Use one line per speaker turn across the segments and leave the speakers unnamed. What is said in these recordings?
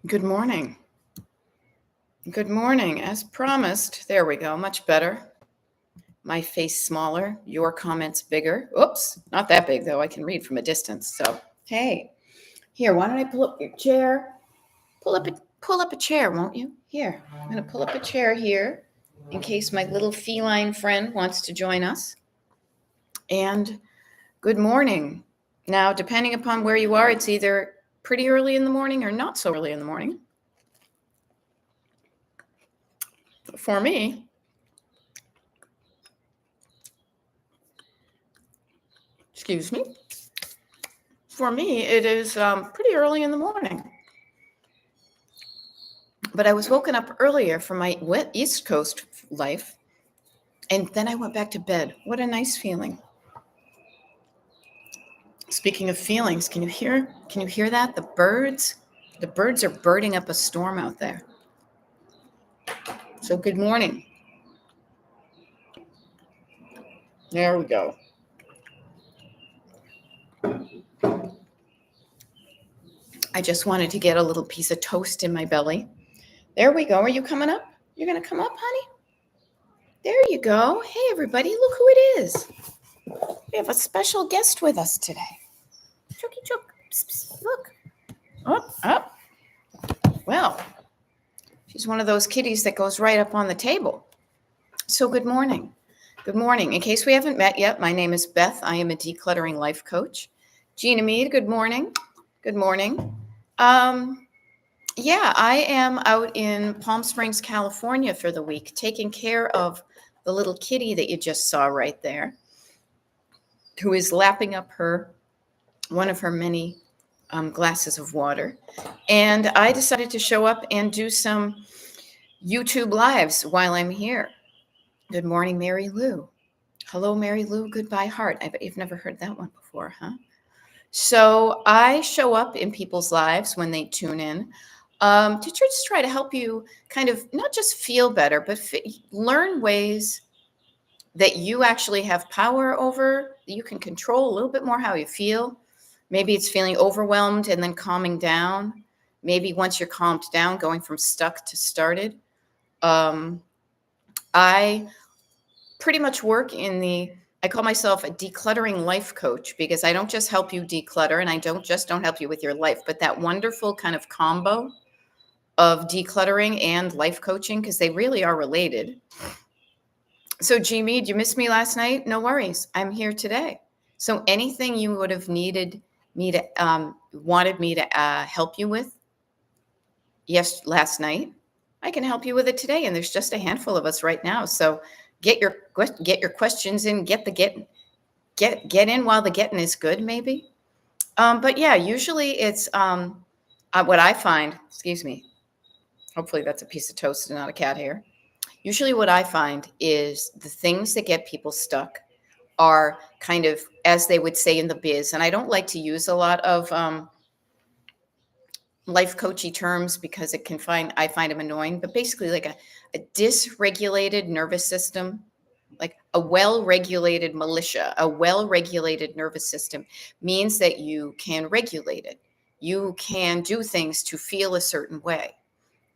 Good morning. Good morning. As promised, there we go. Much better. My face smaller, your comments bigger. Oops, not that big though. I can read from a distance. So, hey, here, why don't I pull up your chair? Pull up a chair, won't you? Here, I'm going to pull up a chair here in case my little feline friend wants to join us. And good morning. Now, depending upon where you are, it's either pretty early in the morning or not so early in the morning. For me, excuse me. For me, it is pretty early in the morning. But I was woken up earlier from my wet East Coast life, and then I went back to bed. What a nice feeling. Speaking of feelings, can you hear that? The birds are birding up a storm out there. So good morning. There we go. I just wanted to get a little piece of toast in my belly. There we go. Are you coming up? You're going to come up, honey? There you go. Hey, everybody, look who it is. We have a special guest with us today. Chooky chook. Psst, psst, look. Up. Well, she's one of those kitties that goes right up on the table. So good morning. Good morning. In case we haven't met yet, my name is Beth. I am a decluttering life coach. Gina Mead, good morning. Good morning. I am out in Palm Springs, California for the week, taking care of the little kitty that you just saw right there, who is lapping up one of her many glasses of water. And I decided to show up and do some YouTube lives while I'm here. Good morning, Mary Lou. Hello, Mary Lou. Goodbye, heart. You've never heard that one before, huh? So I show up in people's lives when they tune in to just try to help you kind of not just feel better, but learn ways that you actually have power over, that you can control a little bit more how you feel. Maybe it's feeling overwhelmed and then calming down. Maybe once you're calmed down, going from stuck to started. I pretty much work I call myself a decluttering life coach because I don't just help you declutter and I don't help you with your life, but that wonderful kind of combo of decluttering and life coaching, because they really are related. So Jimmy, did you miss me last night? No worries. I'm here today. So anything you would have wanted me to help you with last night, I can help you with it today. And there's just a handful of us right now. So get your questions in, get in while the getting is good, maybe. But yeah, usually it's what I find, excuse me. Hopefully that's a piece of toast and not a cat hair. Usually what I find is the things that get people stuck are kind of, as they would say in the biz, and I don't like to use a lot of life coachy terms because I find them annoying, but basically like a dysregulated nervous system, like a well-regulated militia, a well-regulated nervous system means that you can regulate it. You can do things to feel a certain way.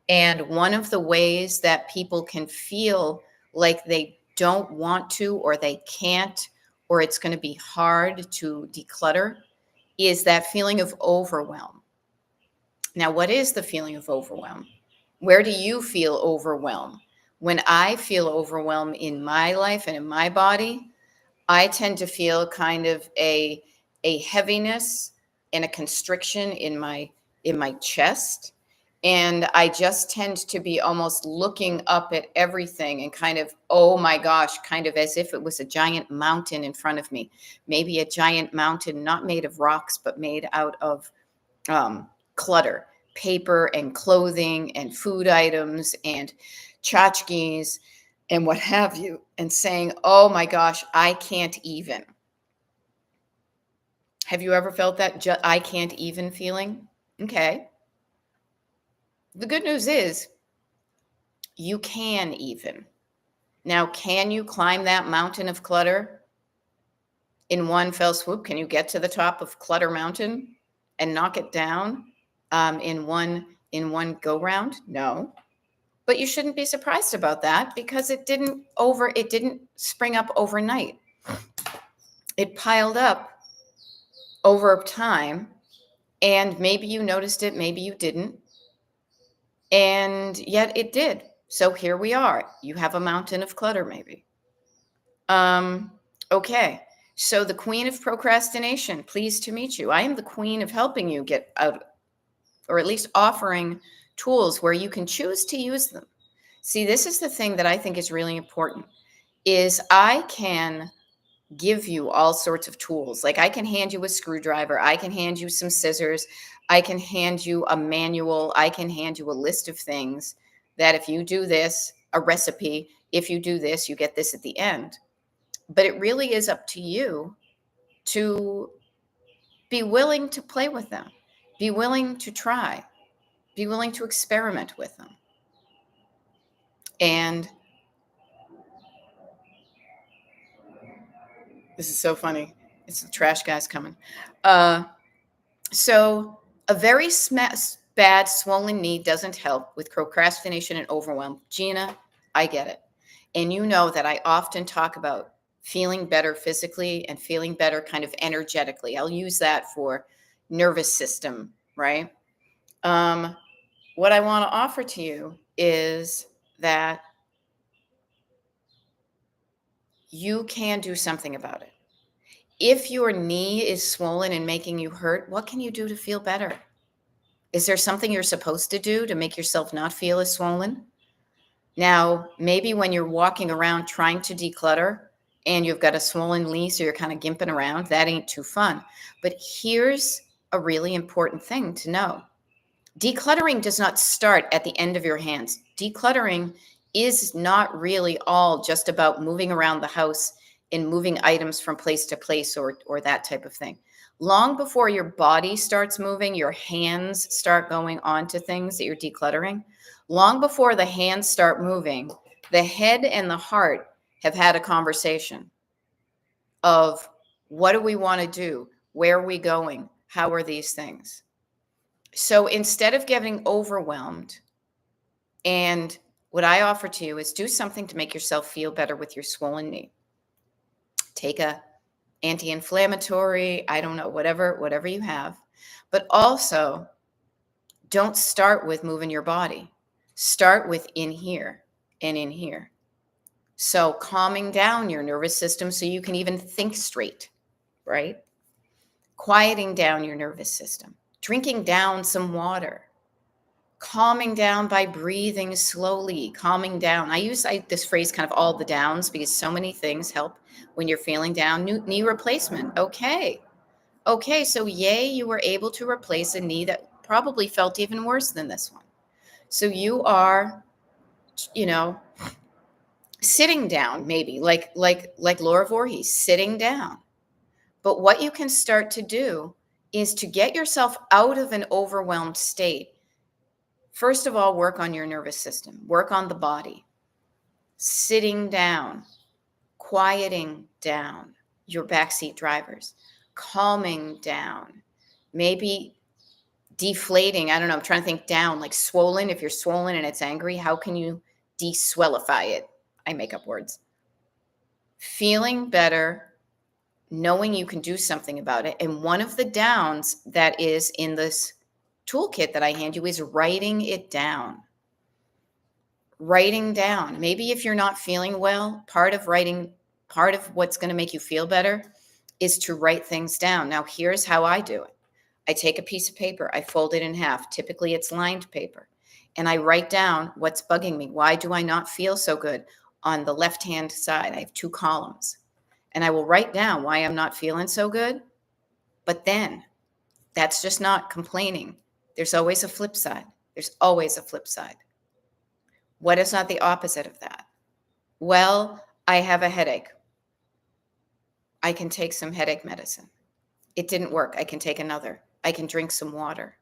And one of the ways that people can feel like they don't want to, or they can't, or it's going to be hard to declutter is that feeling of overwhelm. Now, what is the feeling of overwhelm? Where do you feel overwhelmed? When I feel overwhelmed in my life and in my body, I tend to feel kind of a heaviness and a constriction in my chest. And I just tend to be almost looking up at everything and kind of, oh my gosh, kind of as if it was a giant mountain in front of me. Maybe a giant mountain, not made of rocks, but made out of clutter, paper and clothing and food items and tchotchkes and what have you, and saying, oh my gosh, I can't even. Have you ever felt that I can't even feeling? Okay. The good news is you can even. Now, can you climb that mountain of clutter in one fell swoop? Can you get to the top of Clutter Mountain and knock it down in one in one go round? No. But you shouldn't be surprised about that because it didn't spring up overnight. It piled up over time, and maybe you noticed it, maybe you didn't. And yet it did. So here we are. You have a mountain of clutter, maybe. Okay. So the queen of procrastination, pleased to meet you. I am the queen of helping you get out, or at least offering tools where you can choose to use them. See, this is the thing that I think is really important, is I can give you all sorts of tools. Like I can hand you a screwdriver, I can hand you some scissors, I can hand you a manual, I can hand you a list of things that if you do this, a recipe, if you do this, you get this at the end. But it really is up to you to be willing to play with them, be willing to try, be willing to experiment with them. And this is so funny. It's the trash guys coming. So a very bad swollen knee doesn't help with procrastination and overwhelm. Gina, I get it. And you know that I often talk about feeling better physically and feeling better kind of energetically. I'll use that for nervous system, right? What I want to offer to you is that you can do something about it. If your knee is swollen and making you hurt, what can you do to feel better? Is there something you're supposed to do to make yourself not feel as swollen? Now, maybe when you're walking around trying to declutter and you've got a swollen knee, so you're kind of gimping around, that ain't too fun. But here's a really important thing to know. Decluttering does not start at the end of your hands. Decluttering is not really all just about moving around the house and moving items from place to place or that type of thing. Long before your body starts moving, your hands start going on to things that you're decluttering. Long before the hands start moving, the head and the heart have had a conversation of what do we want to do? Where are we going? How are these things? So instead of getting overwhelmed, and what I offer to you is do something to make yourself feel better with your swollen knee. Take a anti-inflammatory, I don't know, whatever you have. But also, don't start with moving your body. Start with in here and in here. So calming down your nervous system so you can even think straight, right? Quieting down your nervous system. Drinking down some water. Calming down by breathing slowly, calming down. I use this phrase kind of all the downs because so many things help when you're feeling down. Knee replacement. Okay. So yay, you were able to replace a knee that probably felt even worse than this one. So you are, sitting down, maybe like Laura Voorhees, sitting down. But what you can start to do is to get yourself out of an overwhelmed state. First of all, work on your nervous system, work on the body, sitting down, quieting down your backseat drivers, calming down, maybe deflating. I don't know. I'm trying to think down, like swollen. If you're swollen and it's angry, how can you deswellify it? I make up words. Feeling better, knowing you can do something about it. And one of the downs that is in this toolkit that I hand you is writing it down. Writing down. Maybe if you're not feeling well, part of what's going to make you feel better is to write things down. Now, here's how I do it. I take a piece of paper, I fold it in half. Typically, it's lined paper. And I write down what's bugging me. Why do I not feel so good? On the left-hand side, I have 2 columns. And I will write down why I'm not feeling so good. But then, that's just not complaining. There's always a flip side. There's always a flip side. What is not the opposite of that? Well, I have a headache. I can take some headache medicine. It didn't work. I can take another. I can drink some water.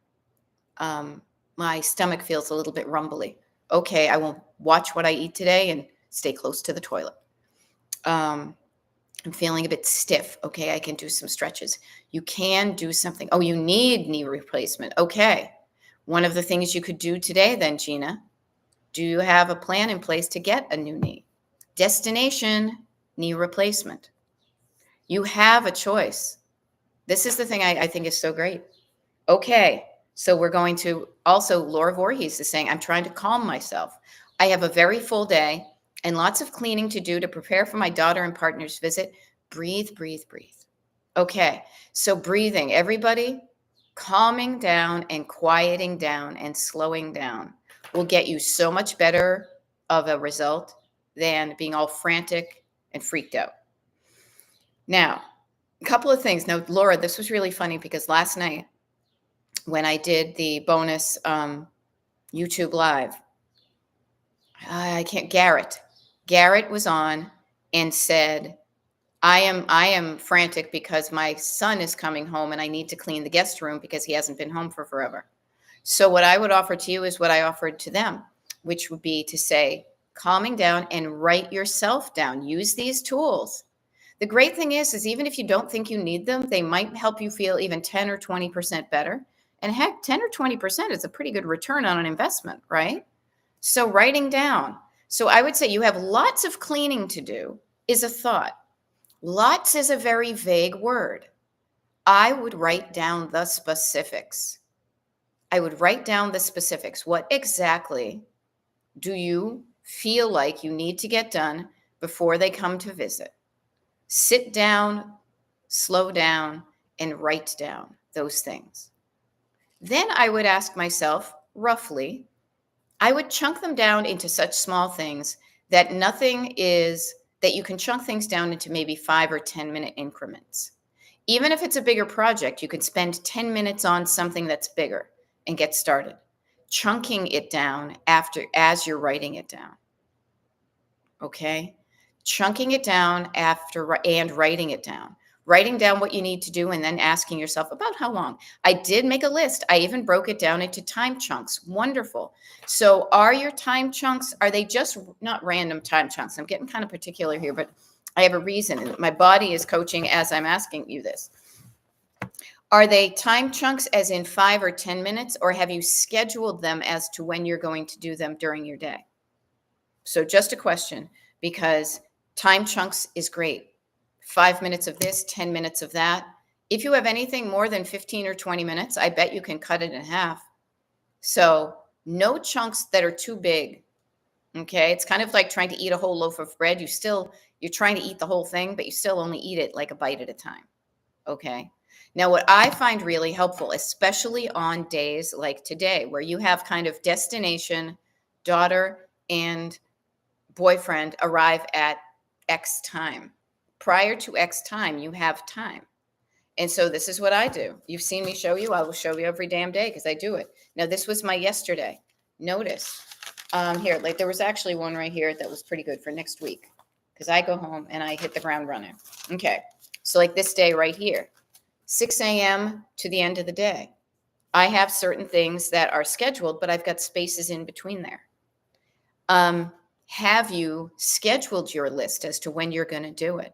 My stomach feels a little bit rumbly. Okay, I will watch what I eat today and stay close to the toilet. I'm feeling a bit stiff. Okay, I can do some stretches. You can do something. Oh, you need knee replacement. Okay. One of the things you could do today then, Gina, do you have a plan in place to get a new knee? Destination, knee replacement. You have a choice. This is the thing I think is so great. Okay, so we're going to also, Laura Voorhees is saying, I'm trying to calm myself. I have a very full day and lots of cleaning to do to prepare for my daughter and partner's visit. Breathe, breathe, breathe. Okay, so breathing, everybody, calming down and quieting down and slowing down will get you so much better of a result than being all frantic and freaked out. Now, a couple of things. Now, Laura, this was really funny because last night when I did the bonus YouTube live, Garrett was on and said, I am frantic because my son is coming home and I need to clean the guest room because he hasn't been home for forever. So what I would offer to you is what I offered to them, which would be to say, calming down and write yourself down. Use these tools. The great thing is even if you don't think you need them, they might help you feel even 10 or 20% better. And heck, 10 or 20% is a pretty good return on an investment, right? So writing down. So I would say you have lots of cleaning to do is a thought. Lots is a very vague word. I would write down the specifics. What exactly do you feel like you need to get done before they come to visit? Sit down, slow down, and write down those things. Then I would ask myself, roughly, I would chunk them down into such small things that that you can chunk things down into maybe 5 or 10 minute increments. Even if it's a bigger project, you could spend 10 minutes on something that's bigger and get started. Chunking it down as you're writing it down. Okay? Chunking it down and writing it down. Writing down what you need to do and then asking yourself about how long. I did make a list. I even broke it down into time chunks. Wonderful. So are your time chunks, are they just not random time chunks? I'm getting kind of particular here, but I have a reason. My body is coaching as I'm asking you this. Are they time chunks as in 5 or 10 minutes, or have you scheduled them as to when you're going to do them during your day? So just a question, because time chunks is great. 5 minutes of this, 10 minutes of that. If you have anything more than 15 or 20 minutes, I bet you can cut it in half. So no chunks that are too big. Okay. It's kind of like trying to eat a whole loaf of bread. You're trying to eat the whole thing, but you still only eat it like a bite at a time. Okay. Now, what I find really helpful, especially on days like today, where you have kind of destination, daughter and boyfriend arrive at X time. Prior to X time, you have time. And so this is what I do. You've seen me show you. I will show you every damn day because I do it. Now, this was my yesterday. Notice here, like there was actually one right here that was pretty good for next week because I go home and I hit the ground running. Okay. So like this day right here, 6 a.m. to the end of the day. I have certain things that are scheduled, but I've got spaces in between there. Have you scheduled your list as to when you're going to do it?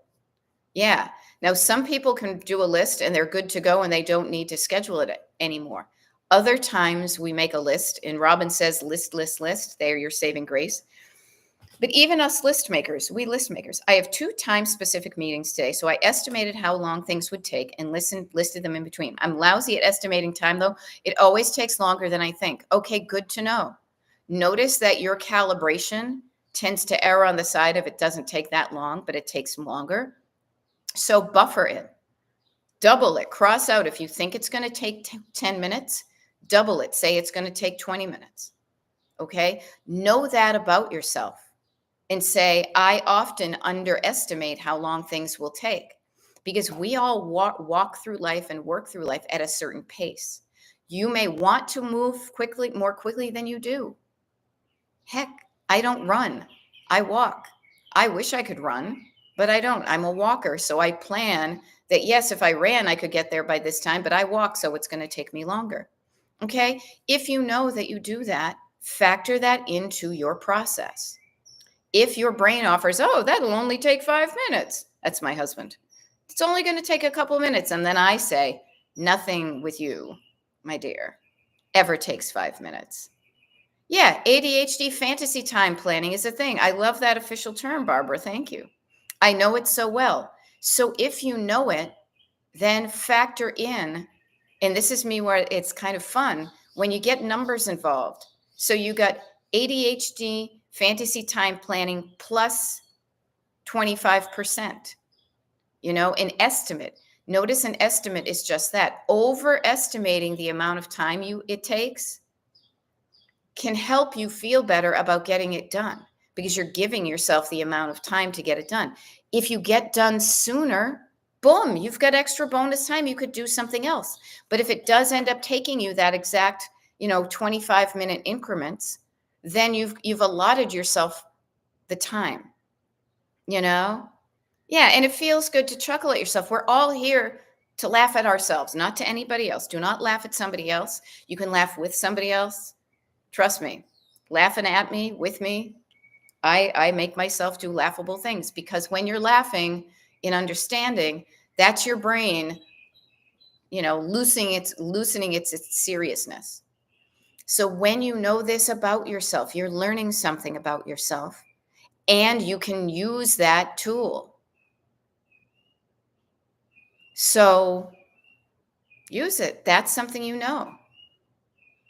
Yeah. Now, some people can do a list and they're good to go and they don't need to schedule it anymore. Other times we make a list and Robin says list. There, your saving grace. But even us list makers, I have 2 time-specific meetings today. So I estimated how long things would take and listed them in between. I'm lousy at estimating time, though. It always takes longer than I think. Okay, good to know. Notice that your calibration tends to err on the side of it doesn't take that long, but it takes longer. So buffer it, double it, cross out. If you think it's going to take 10 minutes, double it. Say it's going to take 20 minutes. Okay. Know that about yourself and say, I often underestimate how long things will take because we all walk through life and work through life at a certain pace. You may want to move more quickly than you do. Heck, I don't run. I walk. I wish I could run. But I don't. I'm a walker. So I plan that, yes, if I ran, I could get there by this time, but I walk, so it's going to take me longer. Okay. If you know that you do that, factor that into your process. If your brain offers, oh, that'll only take 5 minutes. That's my husband. It's only going to take a couple minutes. And then I say, nothing with you, my dear. ever takes 5 minutes. Yeah, ADHD fantasy time planning is a thing. I love that official term, Barbara. Thank you. I know it so well. So if you know it, then factor in, and this is me where it's kind of fun when you get numbers involved. So you got ADHD fantasy time planning plus 25%, an estimate. Notice an estimate is just that. Overestimating the amount of time it takes can help you feel better about getting it done because you're giving yourself the amount of time to get it done. If you get done sooner, boom, you've got extra bonus time. You could do something else. But if it does end up taking you that exact, 25-minute increments, then you've allotted yourself the time, Yeah, and it feels good to chuckle at yourself. We're all here to laugh at ourselves, not to anybody else. Do not laugh at somebody else. You can laugh with somebody else. Trust me, laughing at me, with me, I make myself do laughable things because when you're laughing in understanding, that's your brain, loosening its seriousness. So when you know this about yourself, you're learning something about yourself and you can use that tool. So use it. That's something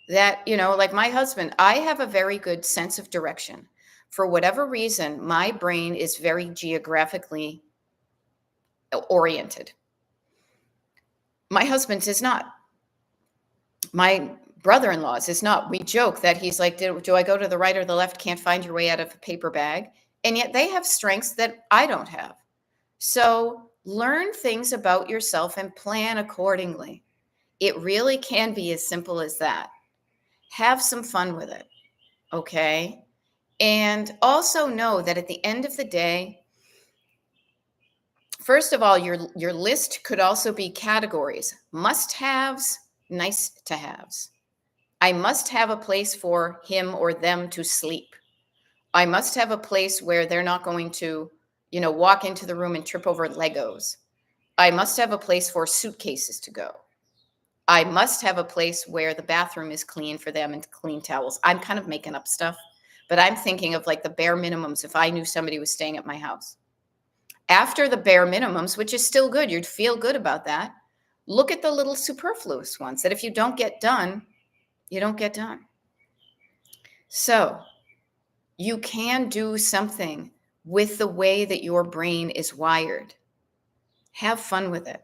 that, like my husband, I have a very good sense of direction. For whatever reason, my brain is very geographically oriented. My husband's is not. My brother-in-law's is not. We joke that he's like, do I go to the right or the left? Can't find your way out of a paper bag. And yet they have strengths that I don't have. So learn things about yourself and plan accordingly. It really can be as simple as that. Have some fun with it. Okay. And also know that at the end of the day, first of all, your list could also be categories: must-haves, nice-to-haves. I must have a place for him or them to sleep. I must have a place where they're not going to, walk into the room and trip over Legos. I must have a place for suitcases to go. I must have a place where the bathroom is clean for them and clean towels. I'm kind of making up stuff, but I'm thinking of like the bare minimums if I knew somebody was staying at my house. After the bare minimums, which is still good, you'd feel good about that. Look at the little superfluous ones that if you don't get done, you don't get done. So you can do something with the way that your brain is wired. Have fun with it.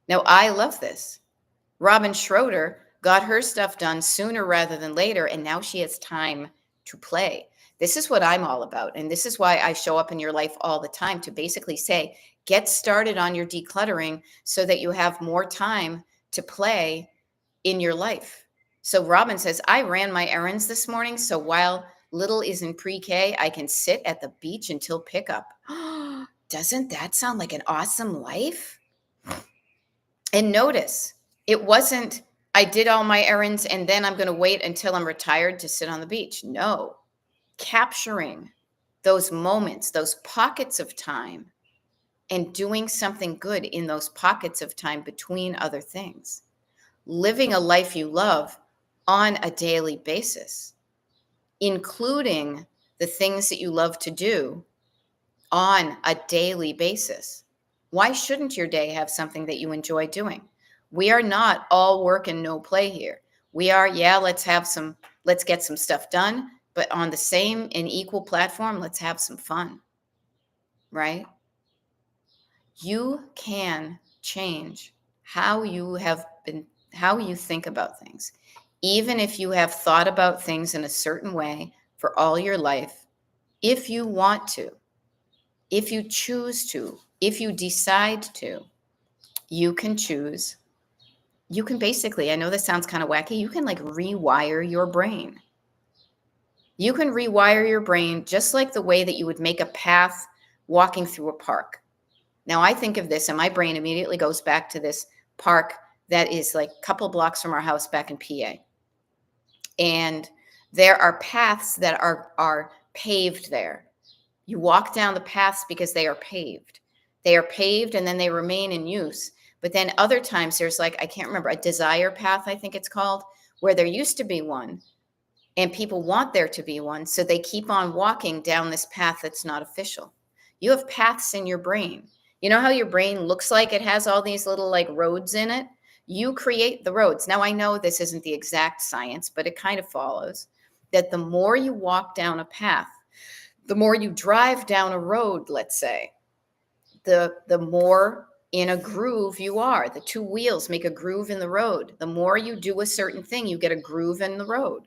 Now, I love this. Robin Schroeder got her stuff done sooner rather than later, and now she has time to play. This is what I'm all about. And this is why I show up in your life all the time to basically say, get started on your decluttering so that you have more time to play in your life. So Robin says, I ran my errands this morning. So while little is in pre-K, I can sit at the beach until pickup. Doesn't that sound like an awesome life? And notice, it wasn't, I did all my errands and then I'm going to wait until I'm retired to sit on the beach. No, capturing those moments, those pockets of time, and doing something good in those pockets of time between other things. Living a life you love on a daily basis, including the things that you love to do on a daily basis. Why shouldn't your day have something that you enjoy doing? We are not all work and no play here. We are, let's get some stuff done, but on the same and equal platform, let's have some fun, right? You can change how you think about things. Even if you have thought about things in a certain way for all your life, if you want to, if you choose to, if you decide to, you can choose. You can basically, I know this sounds kind of wacky, you can like rewire your brain. You can rewire your brain just like the way that you would make a path walking through a park. Now I think of this and my brain immediately goes back to this park that is like a couple blocks from our house back in PA. And there are paths that are paved there. You walk down the paths because they are paved. They are paved and then they remain in use. But then other times there's like, I can't remember, a desire path, I think it's called, where there used to be one and people want there to be one. So they keep on walking down this path that's not official. You have paths in your brain. You know how your brain looks like it has all these little like roads in it? You create the roads. Now, I know this isn't the exact science, but it kind of follows that the more you walk down a path, the more you drive down a road, let's say, the more in a groove you are. The two wheels make a groove in the road. The more you do a certain thing, you get a groove in the road.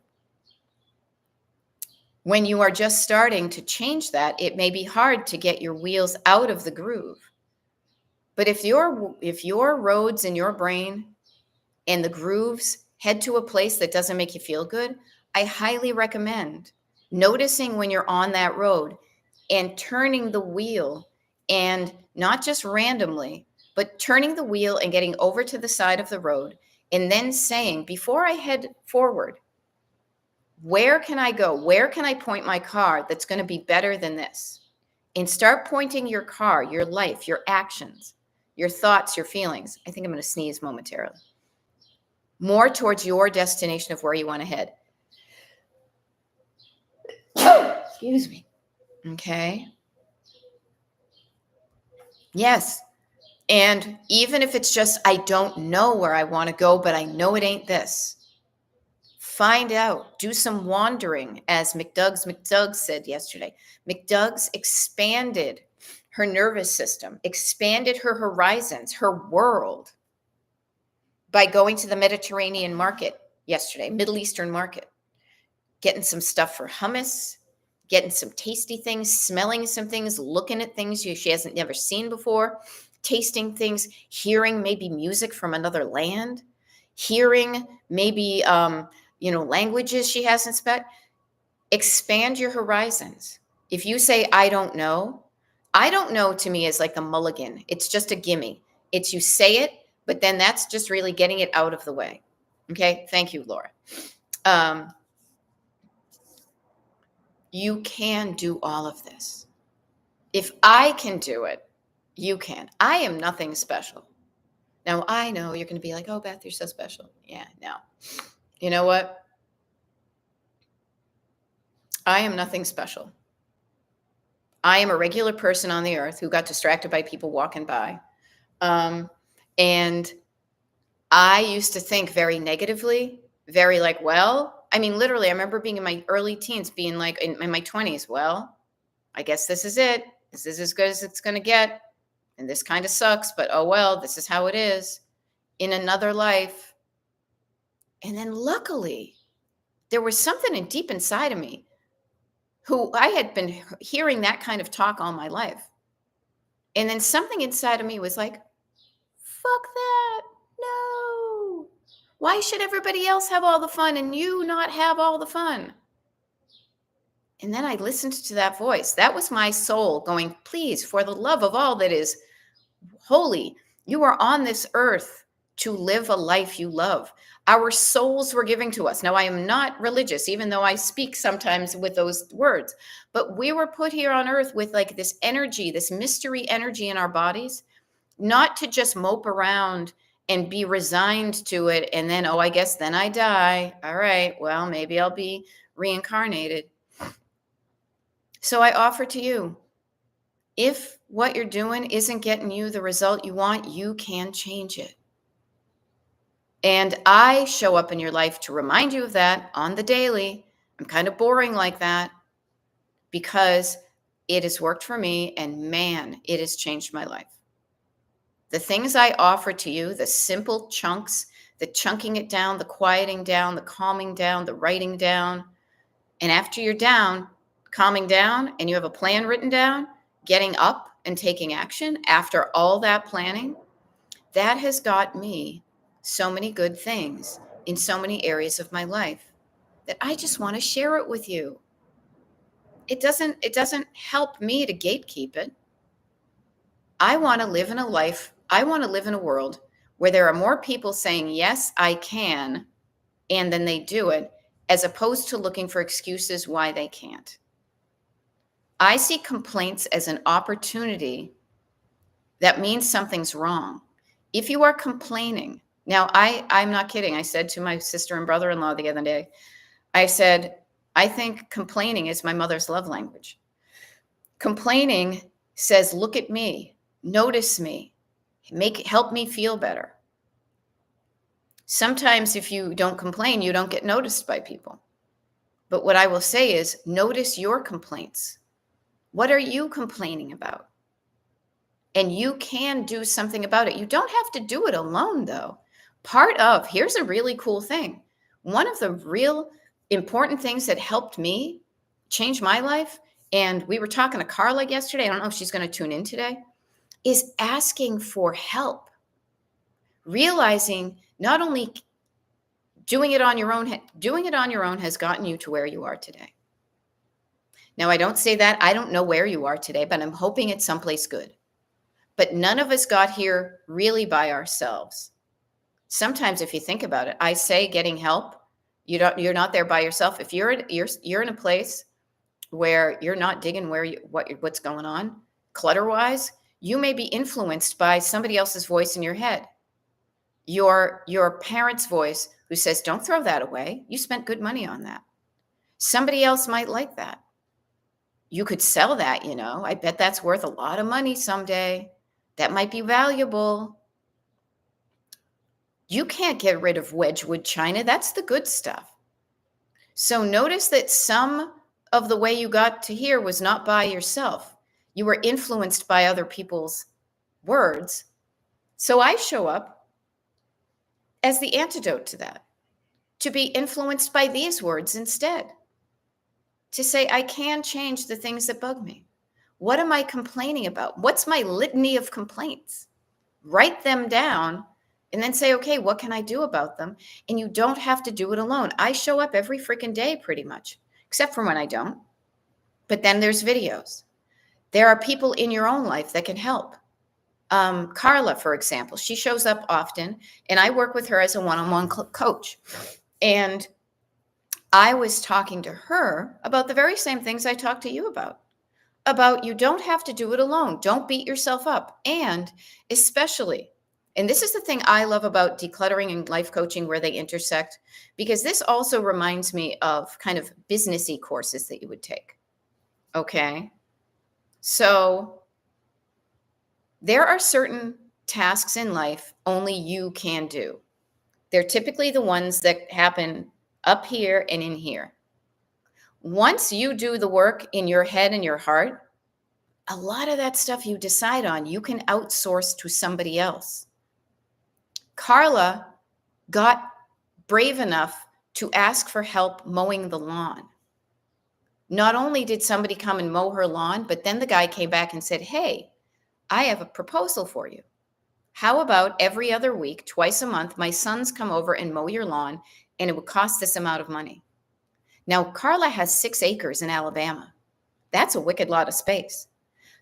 When you are just starting to change that, it may be hard to get your wheels out of the groove. But if your roads in your brain and the grooves head to a place that doesn't make you feel good, I highly recommend noticing when you're on that road and turning the wheel, and not just randomly, but turning the wheel and getting over to the side of the road and then saying, before I head forward, where can I go? Where can I point my car that's going to be better than this? And start pointing your car, your life, your actions, your thoughts, your feelings. I think I'm going to sneeze momentarily. More towards your destination of where you want to head. Excuse me. Okay. Yes. And even if it's just, I don't know where I want to go, but I know it ain't this. Find out, do some wandering, as McDoug's said yesterday. McDoug's expanded her nervous system, expanded her horizons, her world, by going to the Mediterranean market yesterday, Middle Eastern market, getting some stuff for hummus, getting some tasty things, smelling some things, looking at things she hasn't never seen before, tasting things, hearing maybe music from another land, hearing maybe languages she hasn't spoken. Expand your horizons. If you say, I don't know to me is like a mulligan. It's just a gimme. It's you say it, but then that's just really getting it out of the way. Okay. Thank you, Laura. You can do all of this. If I can do it, you can. I am nothing special. Now, I know you're going to be like, oh, Beth, you're so special. Yeah, no. You know what? I am nothing special. I am a regular person on the earth who got distracted by people walking by. And I used to think very negatively, very like, well, I mean, literally, I remember being in my early teens, being like in my 20s, well, I guess this is it. This is as good as it's going to get. And this kind of sucks, but oh, well, this is how it is in another life. And then luckily, there was something deep inside of me who I had been hearing that kind of talk all my life. And then something inside of me was like, fuck that. No. Why should everybody else have all the fun and you not have all the fun? And then I listened to that voice. That was my soul going, please, for the love of all that is holy, you are on this earth to live a life you love. Our souls were given to us. Now, I am not religious, even though I speak sometimes with those words, but we were put here on earth with like this energy, this mystery energy in our bodies, not to just mope around and be resigned to it. And then, oh, I guess then I die. All right, well, maybe I'll be reincarnated. So I offer to you, if what you're doing isn't getting you the result you want, you can change it. And I show up in your life to remind you of that on the daily. I'm kind of boring like that because it has worked for me, and man, it has changed my life. The things I offer to you, the simple chunks, the chunking it down, the quieting down, the calming down, the writing down. And after you're down, calming down, and you have a plan written down, getting up and taking action after all that planning, that has got me so many good things in so many areas of my life that I just want to share it with you. It doesn't help me to gatekeep it. I want to live in a life, I want to live in a world where there are more people saying, yes, I can, and then they do it, as opposed to looking for excuses why they can't. I see complaints as an opportunity that means something's wrong. If you are complaining, now I'm not kidding. I said to my sister and brother-in-law the other day, I said, I think complaining is my mother's love language. Complaining says, look at me, notice me, help me feel better. Sometimes if you don't complain, you don't get noticed by people. But what I will say is, notice your complaints. What are you complaining about? And you can do something about it. You don't have to do it alone, though. Here's a really cool thing. One of the real important things that helped me change my life, and we were talking to Carla yesterday, I don't know if she's going to tune in today, is asking for help. Realizing not only doing it on your own has gotten you to where you are today. Now, I don't say that. I don't know where you are today, but I'm hoping it's someplace good. But none of us got here really by ourselves. Sometimes if you think about it, I say getting help, you're not there by yourself. If you're in a place where you're not digging what's going on clutter-wise, you may be influenced by somebody else's voice in your head. Your parents' voice who says, don't throw that away. You spent good money on that. Somebody else might like that. You could sell that, I bet that's worth a lot of money someday. That might be valuable. You can't get rid of Wedgwood china. That's the good stuff. So notice that some of the way you got to here was not by yourself. You were influenced by other people's words. So I show up as the antidote to that, to be influenced by these words instead. To say, I can change the things that bug me. What am I complaining about? What's my litany of complaints? Write them down and then say, okay, what can I do about them? And you don't have to do it alone. I show up every freaking day pretty much, except for when I don't. But then there's videos. There are people in your own life that can help. Carla, for example, she shows up often, and I work with her as a one-on-one coach. And I was talking to her about the very same things I talked to you about you don't have to do it alone. Don't beat yourself up. And especially, and this is the thing I love about decluttering and life coaching where they intersect, because this also reminds me of kind of businessy courses that you would take. Okay. So there are certain tasks in life only you can do. They're typically the ones that happen up here and in here. Once you do the work in your head and your heart, a lot of that stuff you decide on, you can outsource to somebody else. Carla got brave enough to ask for help mowing the lawn. Not only did somebody come and mow her lawn, but then the guy came back and said, hey, I have a proposal for you. How about every other week, twice a month, my sons come over and mow your lawn, and it would cost this amount of money. Now, Carla has 6 acres in Alabama. That's a wicked lot of space.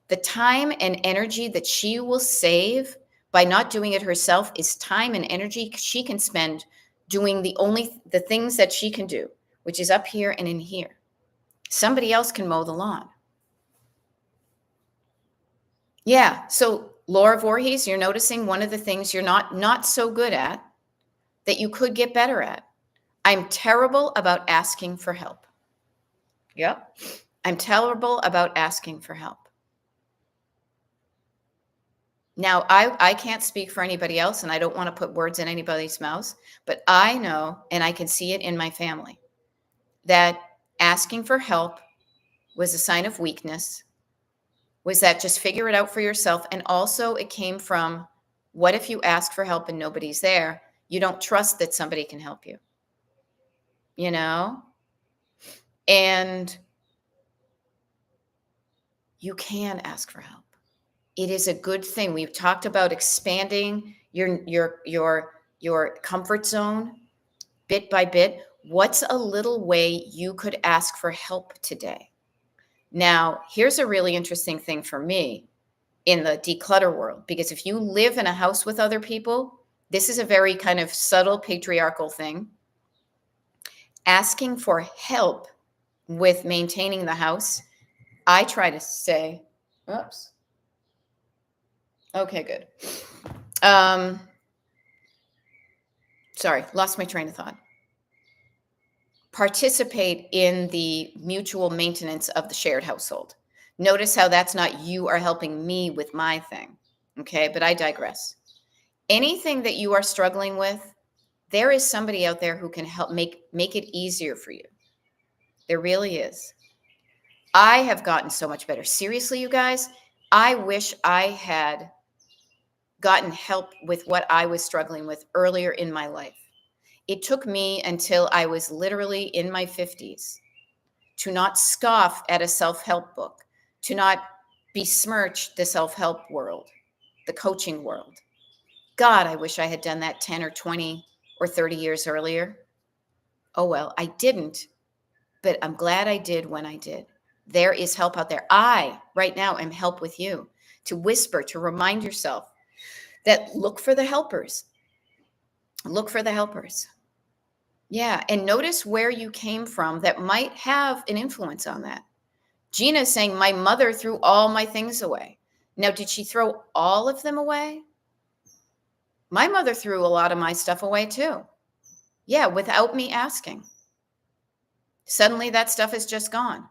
The time and energy that she will save by not doing it herself is time and energy she can spend doing the things that she can do, which is up here and in here. Somebody else can mow the lawn. Yeah, so Laura Voorhees, you're noticing one of the things you're not so good at that you could get better at. I'm terrible about asking for help. Yep. I'm terrible about asking for help. Now, I can't speak for anybody else, and I don't want to put words in anybody's mouths, but I know, and I can see it in my family, that asking for help was a sign of weakness, was that just figure it out for yourself. And also it came from, what if you ask for help and nobody's there? You don't trust that somebody can help you, and you can ask for help. It is a good thing. We've talked about expanding your comfort zone bit by bit. What's a little way you could ask for help today? Now, here's a really interesting thing for me in the declutter world, because if you live in a house with other people, this is a very kind of subtle patriarchal thing. Asking for help with maintaining the house, I try to say, oops. Okay, good. Sorry, lost my train of thought. Participate in the mutual maintenance of the shared household. Notice how that's not you are helping me with my thing. Okay, but I digress. Anything that you are struggling with, there is somebody out there who can help make it easier for you. There really is. I have gotten so much better. Seriously, you guys, I wish I had gotten help with what I was struggling with earlier in my life. It took me until I was literally in my 50s to not scoff at a self-help book, to not besmirch the self-help world, the coaching world. God, I wish I had done that 10 or 20 or 30 years earlier. Oh, well, I didn't, but I'm glad I did when I did. There is help out there. I, right now, am help with you to whisper, to remind yourself that look for the helpers. Look for the helpers. Yeah. And notice where you came from that might have an influence on that. Gina's saying, my mother threw all my things away. Now, did she throw all of them away? My mother threw a lot of my stuff away too. Yeah, without me asking. Suddenly that stuff is just gone.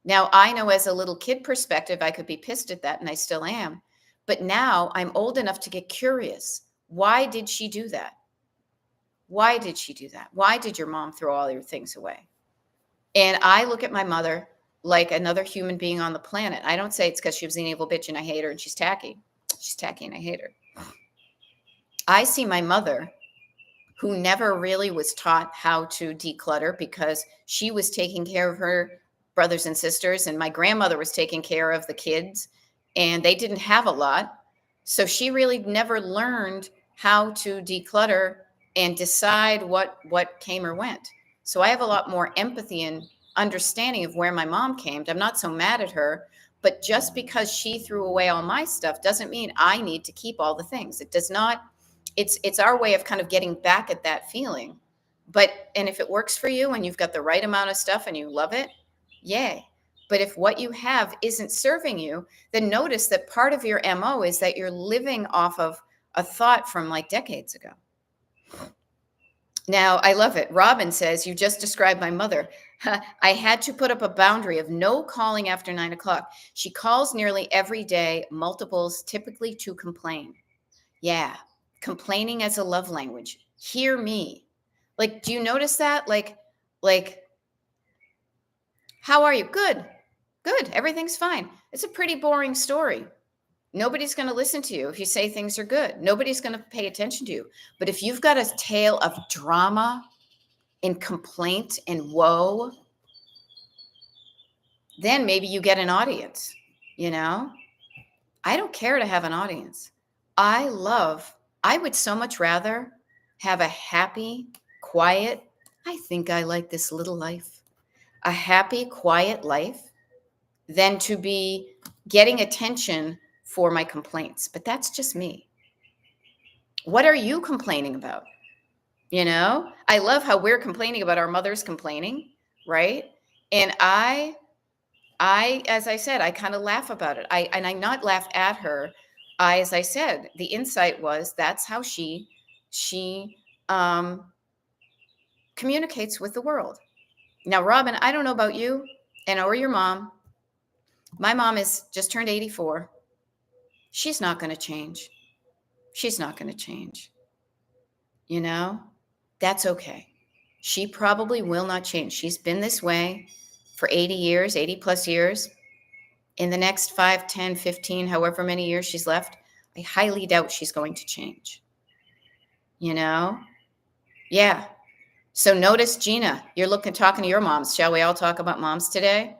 Now, I know as a little kid perspective, I could be pissed at that, and I still am. But now I'm old enough to get curious. Why did she do that? Why did she do that? Why did your mom throw all your things away? And I look at my mother like another human being on the planet. I don't say it's because she was an evil bitch and I hate her and she's tacky. She's tacky and I hate her. I see my mother, who never really was taught how to declutter because she was taking care of her brothers and sisters, and my grandmother was taking care of the kids, and they didn't have a lot. So she really never learned how to declutter and decide what came or went. So I have a lot more empathy and understanding of where my mom came. I'm not so mad at her, but just because she threw away all my stuff doesn't mean I need to keep all the things. It does not. It's our way of kind of getting back at that feeling. And if it works for you and you've got the right amount of stuff and you love it, yay. But if what you have isn't serving you, then notice that part of your MO is that you're living off of a thought from like decades ago. Now, I love it. Robin says, you just described my mother. I had to put up a boundary of no calling after 9 o'clock. She calls nearly every day, multiples, typically to complain. Yeah. Complaining as a love language. Hear me. Like, do you notice that? Like, how are you? Good. Everything's fine. It's a pretty boring story. Nobody's going to listen to you if you say things are good. Nobody's going to pay attention to you. But if you've got a tale of drama and complaint and woe, then maybe you get an audience, you know? I don't care to have an audience. I would so much rather have a happy, quiet, I think I like this little life, a happy, quiet life than to be getting attention for my complaints. But that's just me. What are you complaining about? You know, I love how we're complaining about our mothers complaining, right? And I, as I said, I kind of laugh about it. I not laugh at her. As I said, the insight was that's how she communicates with the world. Now, Robin, I don't know about you or your mom. My mom is just turned 84. She's not going to change. She's not going to change. You know, that's okay. She probably will not change. She's been this way for 80 years, 80 plus years. In the next 5, 10, 15, however many years she's left, I highly doubt she's going to change. You know? Yeah. So notice, Gina, you're talking to your moms. Shall we all talk about moms today?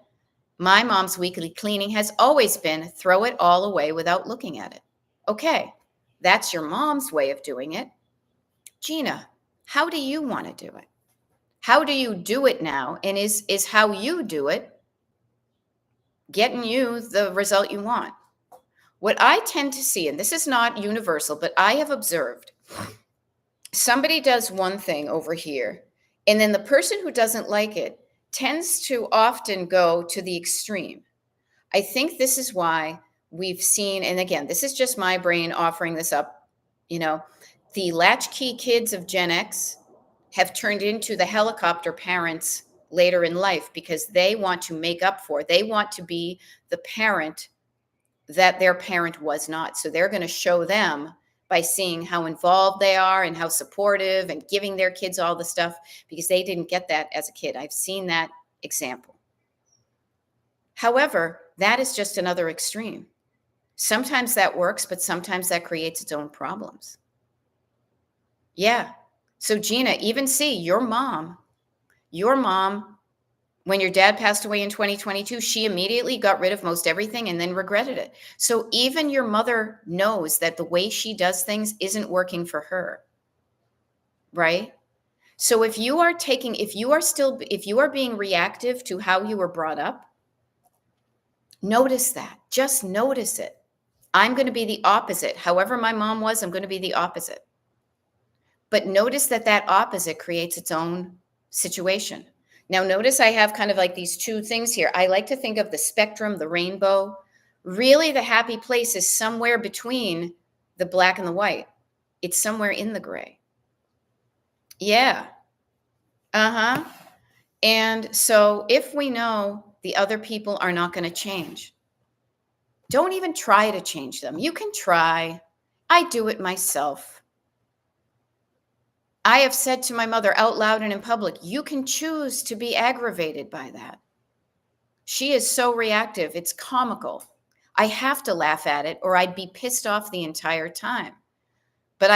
My mom's weekly cleaning has always been throw it all away without looking at it. Okay, that's your mom's way of doing it. Gina, how do you want to do it? How do you do it now? And is how you do it getting you the result you want? What I tend to see, and this is not universal, but I have observed, somebody does one thing over here, and then the person who doesn't like it tends to often go to the extreme. I think this is why we've seen, and again, this is just my brain offering this up. You know, the latchkey kids of Gen X have turned into the helicopter parents later in life because they want to make up for, they want to be the parent that their parent was not. So they're going to show them by seeing how involved they are and how supportive and giving their kids all the stuff because they didn't get that as a kid. I've seen that example. However, that is just another extreme. Sometimes that works, but sometimes that creates its own problems. Yeah. So Gina, even see your mom, when your dad passed away in 2022, she immediately got rid of most everything and then regretted it. So even your mother knows that the way she does things isn't working for her. Right? So if you are being reactive to how you were brought up, notice that. Just notice it. I'm going to be the opposite. However my mom was, I'm going to be the opposite. But notice that opposite creates its own situation. Now, notice I have kind of like these two things here. I like to think of the spectrum, the rainbow. Really, the happy place is somewhere between the black and the white. It's somewhere in the gray. Yeah. Uh-huh. And so if we know the other people are not going to change, don't even try to change them. You can try. I do it myself. I have said to my mother out loud and in public, you can choose to be aggravated by that. She is so reactive. It's comical. I have to laugh at it or I'd be pissed off the entire time. But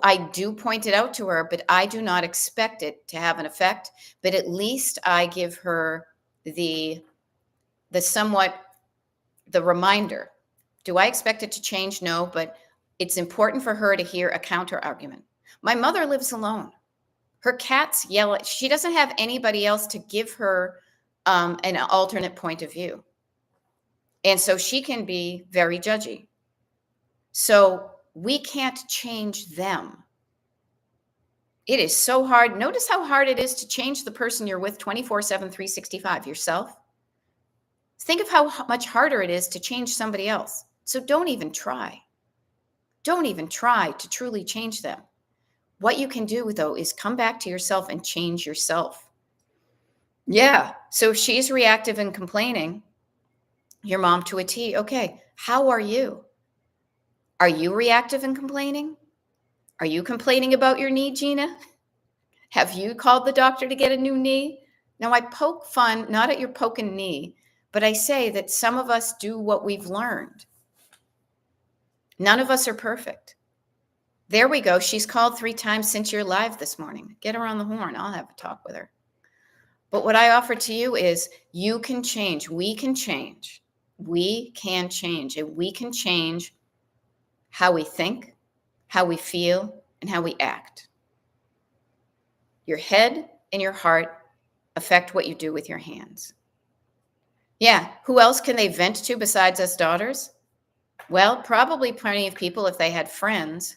I do point it out to her, but I do not expect it to have an effect. But at least I give her the reminder. Do I expect it to change? No, but it's important for her to hear a counter argument. My mother lives alone. Her cats yell at, she doesn't have anybody else to give her an alternate point of view. And so she can be very judgy. So we can't change them. It is so hard. Notice how hard it is to change the person you're with 24/7, 365, yourself. Think of how much harder it is to change somebody else. So don't even try. Don't even try to truly change them. What you can do, though, is come back to yourself and change yourself. Yeah. So if she's reactive and complaining, your mom to a T, okay, how are you? Are you reactive and complaining? Are you complaining about your knee, Gina? Have you called the doctor to get a new knee? Now, I poke fun, not at your poking knee, but I say that some of us do what we've learned. None of us are perfect. There we go. She's called 3 times since you're live this morning. Get her on the horn. I'll have a talk with her. But what I offer to you is you can change. We can change. We can change. And we can change how we think, how we feel, and how we act. Your head and your heart affect what you do with your hands. Yeah. Who else can they vent to besides us daughters? Well, probably plenty of people if they had friends.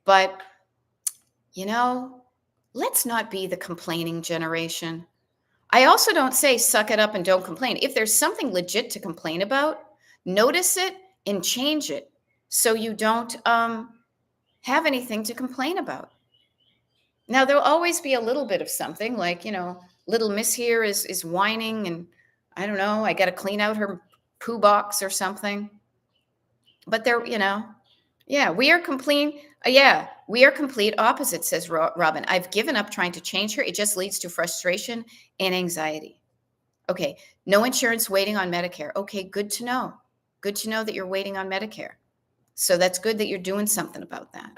But, let's not be the complaining generation. I also don't say suck it up and don't complain. If there's something legit to complain about, notice it and change it so you don't have anything to complain about. Now, there'll always be a little bit of something like, little miss here is whining and I don't know, I got to clean out her poo box or something. But yeah, we are complete. We are complete opposites, says Robin. I've given up trying to change her. It just leads to frustration and anxiety. Okay, no insurance, waiting on Medicare. Okay, good to know. Good to know that you're waiting on Medicare. So that's good that you're doing something about that.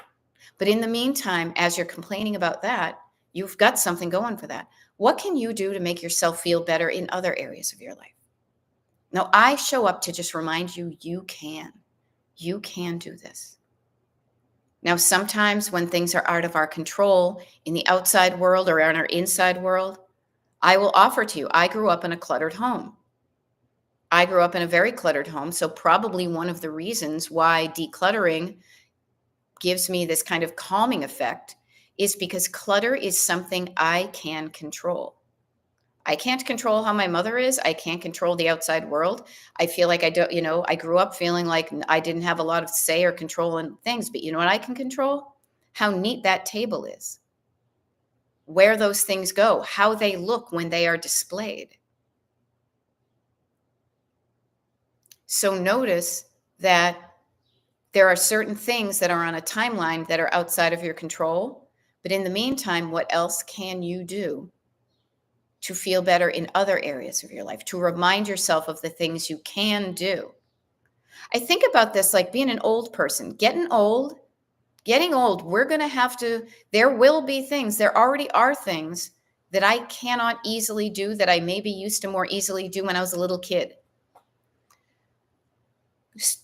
But in the meantime, as you're complaining about that, you've got something going for that. What can you do to make yourself feel better in other areas of your life? Now, I show up to just remind you, you can do this. Now, sometimes when things are out of our control in the outside world or in our inside world, I will offer to you, I grew up in a cluttered home. I grew up in a very cluttered home. So probably one of the reasons why decluttering gives me this kind of calming effect is because clutter is something I can control. I can't control how my mother is. I can't control the outside world. I feel like I don't, I grew up feeling like I didn't have a lot of say or control in things, but you know what I can control? How neat that table is, where those things go, how they look when they are displayed. So notice that there are certain things that are on a timeline that are outside of your control. But in the meantime, what else can you do to feel better in other areas of your life, to remind yourself of the things you can do? I think about this like being an old person, getting old, we're going to have to, there will be things, there already are things that I cannot easily do that I maybe used to more easily do when I was a little kid.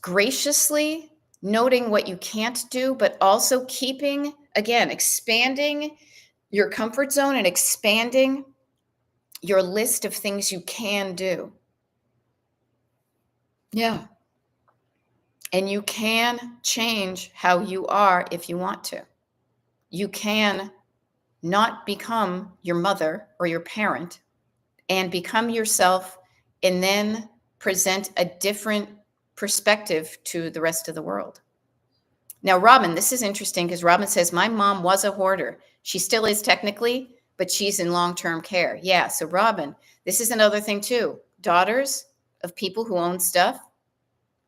Graciously noting what you can't do, but also keeping, again, expanding your comfort zone and expanding your list of things you can do. Yeah. And you can change how you are if you want to. You can not become your mother or your parent and become yourself and then present a different perspective to the rest of the world. Now, Robin, this is interesting because Robin says, my mom was a hoarder. She still is technically, but she's in long-term care. Yeah. So Robin, this is another thing too. Daughters of people who own stuff,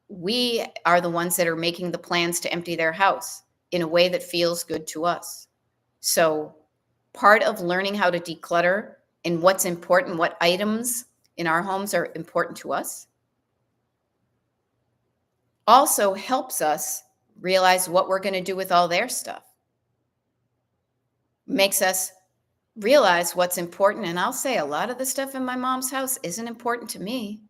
we are the ones that are making the plans to empty their house in a way that feels good to us. So part of learning how to declutter and what's important, what items in our homes are important to us, also helps us realize what we're going to do with all their stuff. Makes us realize what's important. And I'll say a lot of the stuff in my mom's house isn't important to me.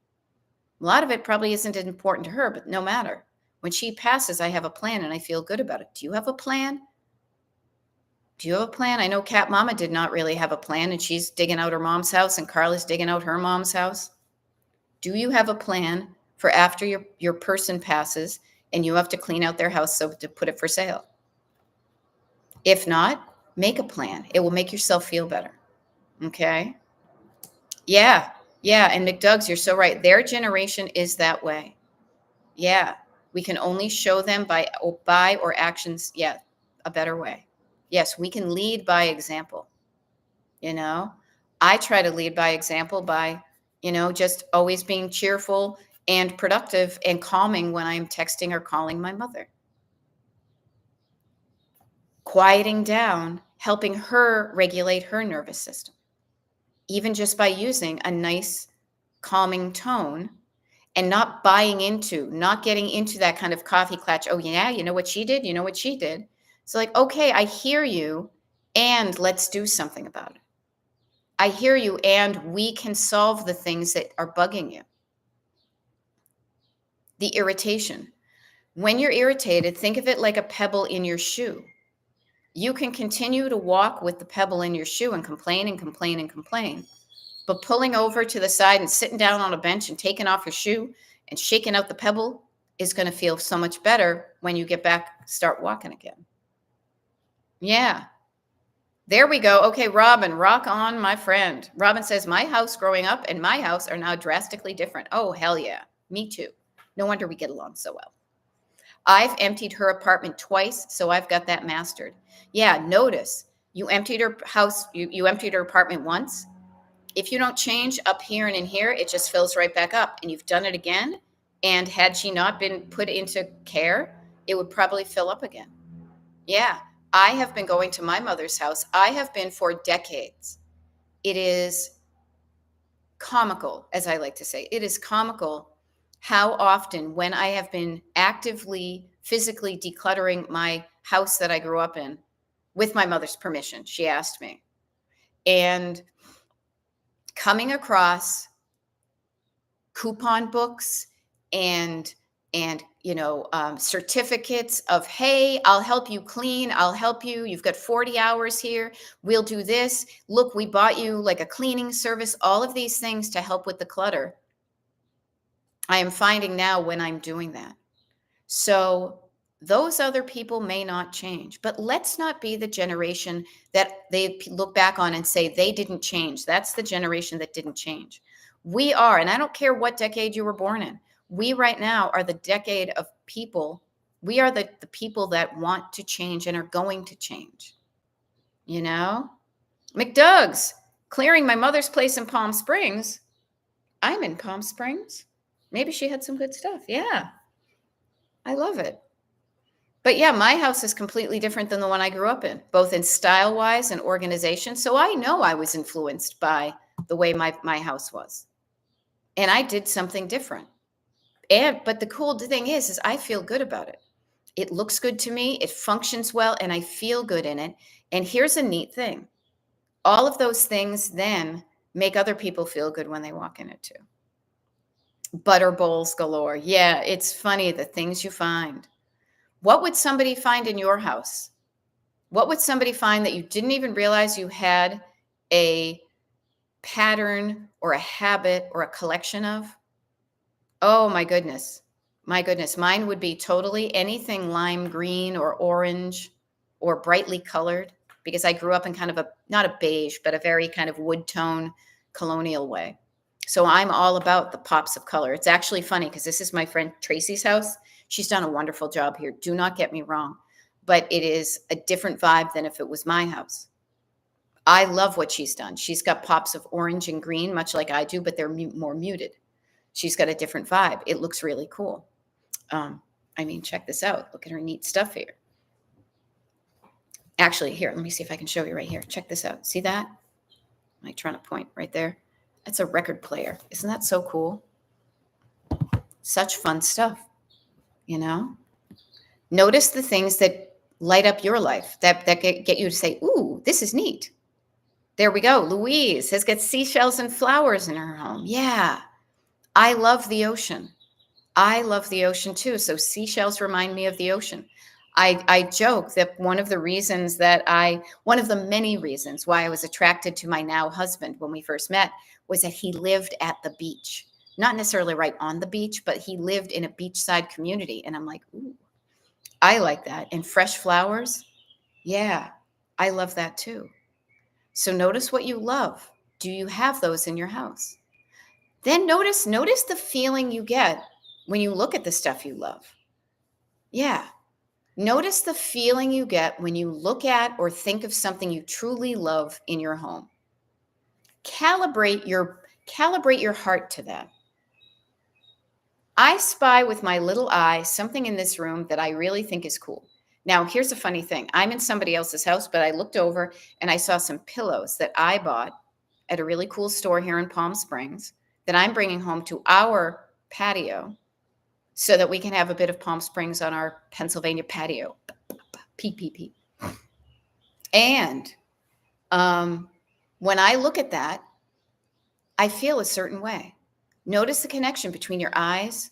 A lot of it probably isn't important to her, but no matter. When she passes, I have a plan and I feel good about it. Do you have a plan? Do you have a plan? I know Cat Mama did not really have a plan, and she's digging out her mom's house and Carla's digging out her mom's house. Do you have a plan for after your person passes and you have to clean out their house so to put it for sale? If not, make a plan. It will make yourself feel better. Okay? Yeah. Yeah. And McDougs, you're so right. Their generation is that way. Yeah. We can only show them by or actions. Yeah. A better way. Yes. We can lead by example. I try to lead by example by, just always being cheerful and productive and calming when I'm texting or calling my mother. Quieting down, helping her regulate her nervous system, even just by using a nice calming tone and not getting into that kind of coffee clutch. Oh yeah, you know what she did? You know what she did? So like, okay, I hear you and let's do something about it. I hear you and we can solve the things that are bugging you. The irritation. When you're irritated, think of it like a pebble in your shoe. You can continue to walk with the pebble in your shoe and complain and complain and complain. But pulling over to the side and sitting down on a bench and taking off your shoe and shaking out the pebble is going to feel so much better when you get back, start walking again. Yeah. There we go. Okay, Robin, rock on, my friend. Robin says, my house growing up and my house are now drastically different. Oh, hell yeah. Me too. No wonder we get along so well. I've emptied her apartment twice, so I've got that mastered. Yeah, notice you emptied her house, you emptied her apartment once. If you don't change up here and in here, it just fills right back up. And you've done it again. And had she not been put into care, it would probably fill up again. Yeah, I have been going to my mother's house. I have been for decades. It is comical, as I like to say. It is comical how often when I have been actively, physically decluttering my house that I grew up in, with my mother's permission, she asked me, and coming across coupon books and certificates of, hey, I'll help you clean. I'll help you. You've got 40 hours here. We'll do this. Look, we bought you like a cleaning service, all of these things to help with the clutter. I am finding now when I'm doing that. So those other people may not change, but let's not be the generation that they look back on and say they didn't change. That's the generation that didn't change. We are, and I don't care what decade you were born in, we right now are the decade of people. We are the people that want to change and are going to change. You know? McDoug's clearing my mother's place in Palm Springs. I'm in Palm Springs. Maybe she had some good stuff. Yeah. I love it. But yeah, my house is completely different than the one I grew up in, both in style wise and organization. So I know I was influenced by the way my house was. And I did something different. But the cool thing is I feel good about it. It looks good to me, it functions well, and I feel good in it. And here's a neat thing. All of those things then make other people feel good when they walk in it too. Butter bowls galore. Yeah, it's funny the things you find. What would somebody find in your house? What would somebody find that you didn't even realize you had a pattern or a habit or a collection of? Oh my goodness. My goodness. Mine would be totally anything lime green or orange or brightly colored, because I grew up in kind of not a beige, but a very kind of wood tone colonial way. So I'm all about the pops of color. It's actually funny because this is my friend Tracy's house. She's done a wonderful job here. Do not get me wrong, but it is a different vibe than if it was my house. I love what she's done. She's got pops of orange and green, much like I do, but they're more muted. She's got a different vibe. It looks really cool. Check this out. Look at her neat stuff here. Actually, here, let me see if I can show you right here. Check this out. See that? Am I trying to point right there? That's a record player. Isn't that so cool? Such fun stuff, you know? Notice the things that light up your life, that get you to say, ooh, this is neat. There we go. Louise has got seashells and flowers in her home. Yeah. I love the ocean. I love the ocean too. So seashells remind me of the ocean. I joke that one of the many reasons why I was attracted to my now husband when we first met was that he lived at the beach, not necessarily right on the beach, but he lived in a beachside community. And I'm like, ooh, I like that. And fresh flowers. Yeah, I love that too. So notice what you love. Do you have those in your house? Then notice the feeling you get when you look at the stuff you love. Yeah. Notice the feeling you get when you look at or think of something you truly love in your home. Calibrate your heart to that. I spy with my little eye something in this room that I really think is cool. Now, here's a funny thing. I'm in somebody else's house, but I looked over and I saw some pillows that I bought at a really cool store here in Palm Springs that I'm bringing home to our patio so that we can have a bit of Palm Springs on our Pennsylvania patio. PPP. And when I look at that, I feel a certain way. Notice the connection between your eyes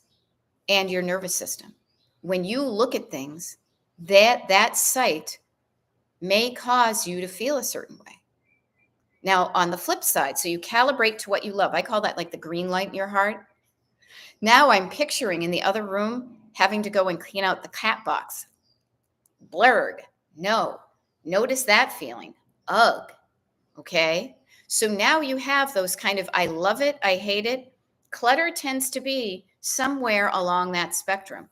and your nervous system. When you look at things, that sight may cause you to feel a certain way. Now, on the flip side, so you calibrate to what you love. I call that like the green light in your heart. Now I'm picturing in the other room having to go and clean out the cat box. Blurg. No. Notice that feeling. Ugh. Okay. So now you have those kind of, I love it, I hate it. Clutter tends to be somewhere along that spectrum.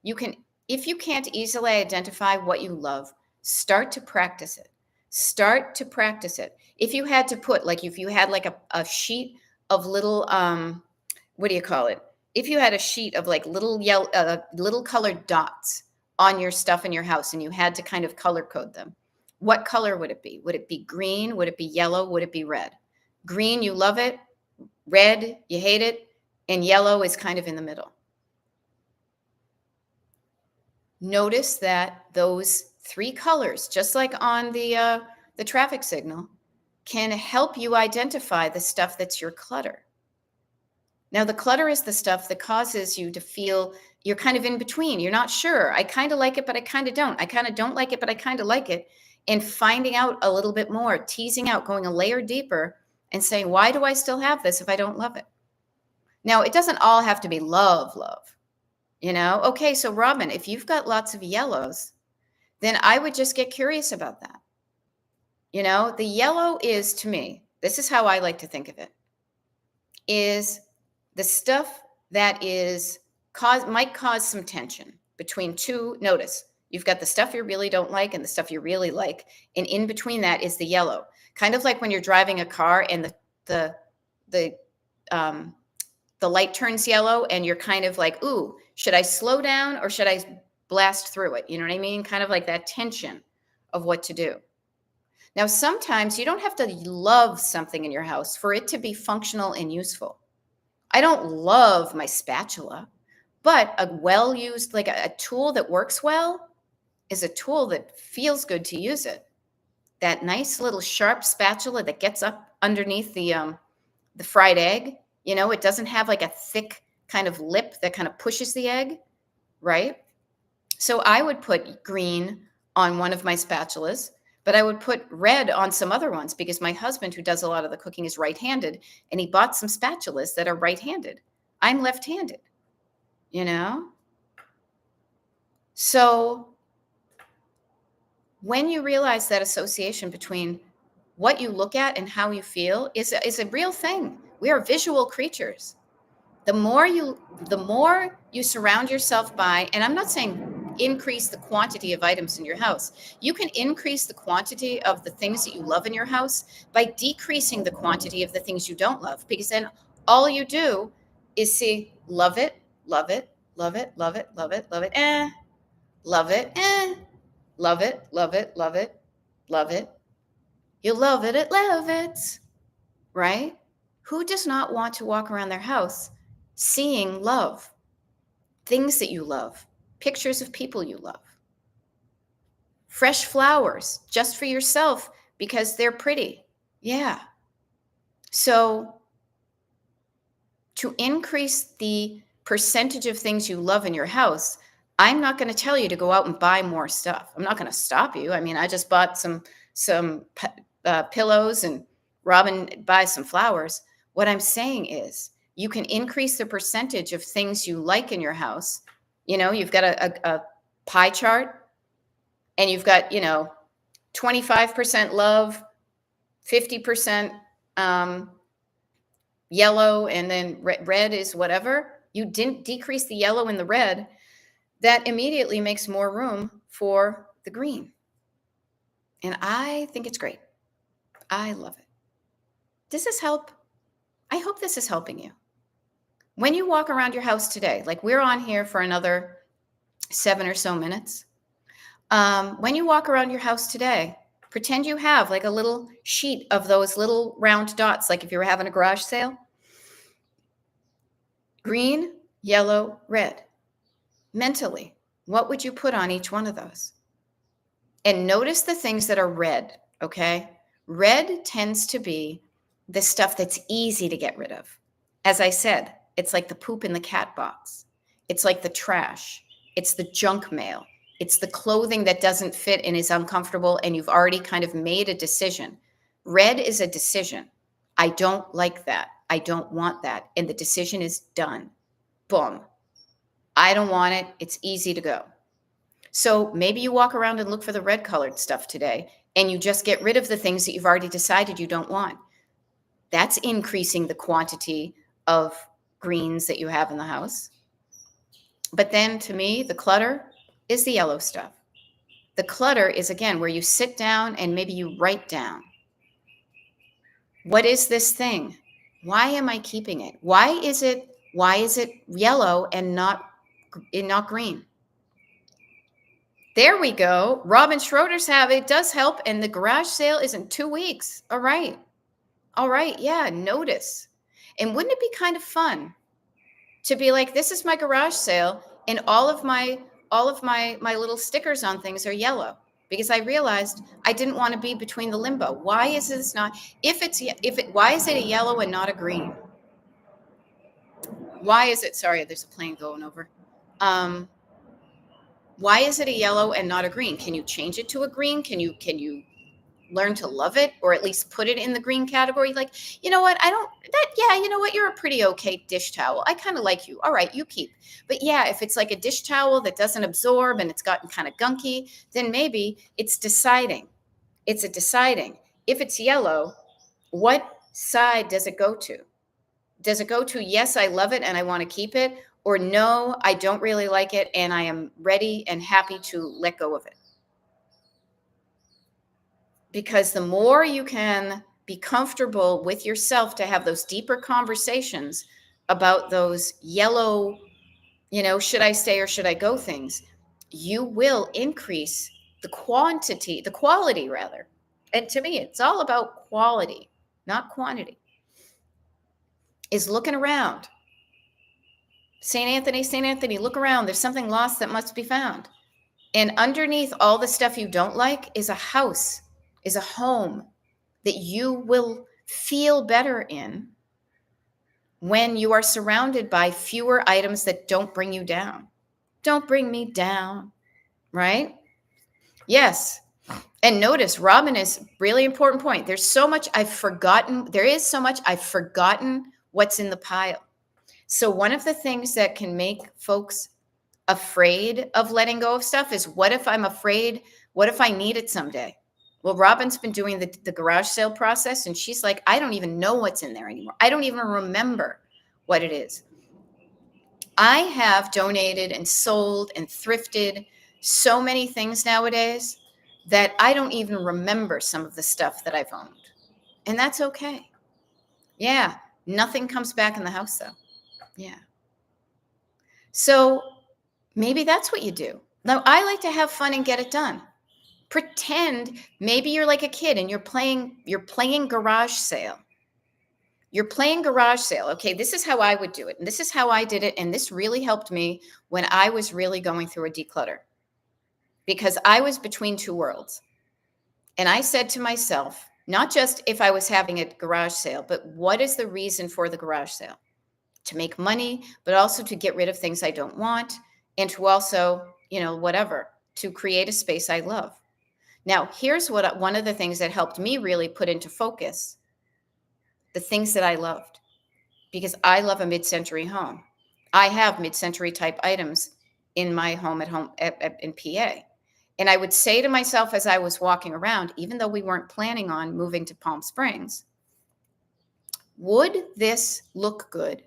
If you can't easily identify what you love, start to practice it. Start to practice it. If you had to put, if you had like a sheet of little, what do you call it? If you had a sheet of like little little colored dots on your stuff in your house and you had to kind of color code them, what color would it be? Would it be green? Would it be yellow? Would it be red? Green, you love it. Red, you hate it. And yellow is kind of in the middle. Notice that those three colors, just like on the traffic signal, can help you identify the stuff that's your clutter. Now, the clutter is the stuff that causes you to feel you're kind of in between. You're not sure. I kind of like it, but I kind of don't. I kind of don't like it, but I kind of like it. And finding out a little bit more, teasing out, going a layer deeper and saying, why do I still have this if I don't love it? Now, it doesn't all have to be love. Okay, so Robin, if you've got lots of yellows, then I would just get curious about that. The yellow is, to me, this is how I like to think of it, is the stuff that might cause some tension between two. Notice you've got the stuff you really don't like and the stuff you really like, and in between that is the yellow. Kind of like when you're driving a car and the um, the light turns yellow and you're kind of like, ooh, should I slow down or should I blast through it? You know what I mean? Kind of like that tension of what to do. Now, sometimes you don't have to love something in your house for it to be functional and useful. I don't love my spatula, but a well-used, like a tool that works well is a tool that feels good to use it. That nice little sharp spatula that gets up underneath the fried egg, it doesn't have like a thick kind of lip that kind of pushes the egg, right? So I would put green on one of my spatulas, but I would put red on some other ones because my husband, who does a lot of the cooking, is right-handed, and he bought some spatulas that are right-handed. I'm left-handed, So when you realize that association between what you look at and how you feel is a real thing. We are visual creatures. The more you surround yourself by, and I'm not saying increase the quantity of items in your house. You can increase the quantity of the things that you love in your house by decreasing the quantity of the things you don't love, because then all you do is see, love it, love it, love it, love it, love it, love it, love it, love it, love it, love it, love it. You love it, love it, right? Who does not want to walk around their house seeing love, things that you love, pictures of people you love, fresh flowers just for yourself because they're pretty? Yeah. So to increase the percentage of things you love in your house, I'm not going to tell you to go out and buy more stuff. I'm not going to stop you. I mean, I just bought some pillows, and Robin buys some flowers. What I'm saying is you can increase the percentage of things you like in your house. You've got a pie chart, and you've got, 25% love, 50% yellow, and then red is whatever. You didn't decrease the yellow and the red. That immediately makes more room for the green. And I think it's great. I love it. Does this help? I hope this is helping you. When you walk around your house today, like we're on here for another 7 or so minutes. When you walk around your house today, pretend you have like a little sheet of those little round dots, like if you were having a garage sale. Green, yellow, red. Mentally, what would you put on each one of those? And notice the things that are red, okay? Red tends to be the stuff that's easy to get rid of. As I said, it's like the poop in the cat box. It's like the trash. It's the junk mail. It's the clothing that doesn't fit and is uncomfortable, and you've already kind of made a decision. Red is a decision. I don't like that. I don't want that. And the decision is done. Boom. I don't want it. It's easy to go. So maybe you walk around and look for the red colored stuff today, and you just get rid of the things that you've already decided you don't want. That's increasing the quantity of greens that you have in the house. But then to me, the clutter is the yellow stuff. The clutter is, again, where you sit down and maybe you write down. What is this thing? Why am I keeping it? Why is it yellow and not green? There we go. Robin Schroeder's it does help. And the garage sale is in 2 weeks. All right. Yeah. Notice. And wouldn't it be kind of fun to be like, this is my garage sale, and all of my little stickers on things are yellow, because I realized I didn't want to be between the limbo. Why is this not, why is it a yellow and not a green? Why is it, sorry, there's a plane going over. Why is it a yellow and not a green? Can you change it to a green? Can you learn to love it, or at least put it in the green category. Like, you know what? I don't that, yeah, you know what? You're a pretty okay dish towel. I kind of like you. All right, you keep. But yeah, if it's like a dish towel that doesn't absorb and it's gotten kind of gunky, then maybe it's deciding. It's a deciding. If it's yellow, what side does it go to? Does it go to, yes, I love it and I want to keep it, or no, I don't really like it and I am ready and happy to let go of it? Because the more you can be comfortable with yourself to have those deeper conversations about those yellow, should I stay or should I go things, you will increase the quality rather. And to me, it's all about quality, not quantity. Is looking around. St. Anthony, look around. There's something lost that must be found. And underneath all the stuff you don't like is a house, is a home that you will feel better in when you are surrounded by fewer items that don't bring you down. Don't bring me down, right? Yes. And notice, Robin is really important point. There's so much I've forgotten. There is so much I've forgotten what's in the pile. So one of the things that can make folks afraid of letting go of stuff is, what if I'm afraid? What if I need it someday? Well, Robin's been doing the garage sale process, and she's like, I don't even know what's in there anymore. I don't even remember what it is. I have donated and sold and thrifted so many things nowadays that I don't even remember some of the stuff that I've owned. And that's okay. Yeah. Nothing comes back in the house though. Yeah. So maybe that's what you do. Now, I like to have fun and get it done. Pretend maybe you're like a kid and you're playing garage sale. You're playing garage sale. Okay, this is how I would do it. And this is how I did it. And this really helped me when I was really going through a declutter, because I was between two worlds. And I said to myself, not just if I was having a garage sale, but what is the reason for the garage sale? To make money, but also to get rid of things I don't want, and to also, whatever, to create a space I love. Now, here's one of the things that helped me really put into focus the things that I loved, because I love a mid-century home. I have mid-century type items in my home in PA. And I would say to myself as I was walking around, even though we weren't planning on moving to Palm Springs, would this look good?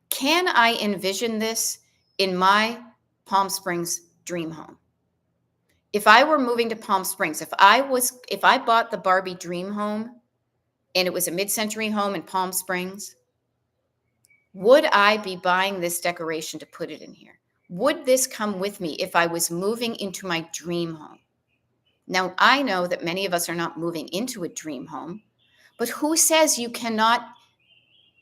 Can I envision this in my Palm Springs dream home? If I were moving to Palm Springs, if I bought the Barbie dream home and it was a mid-century home in Palm Springs, would I be buying this decoration to put it in here? Would this come with me if I was moving into my dream home? Now, I know that many of us are not moving into a dream home, but who says you cannot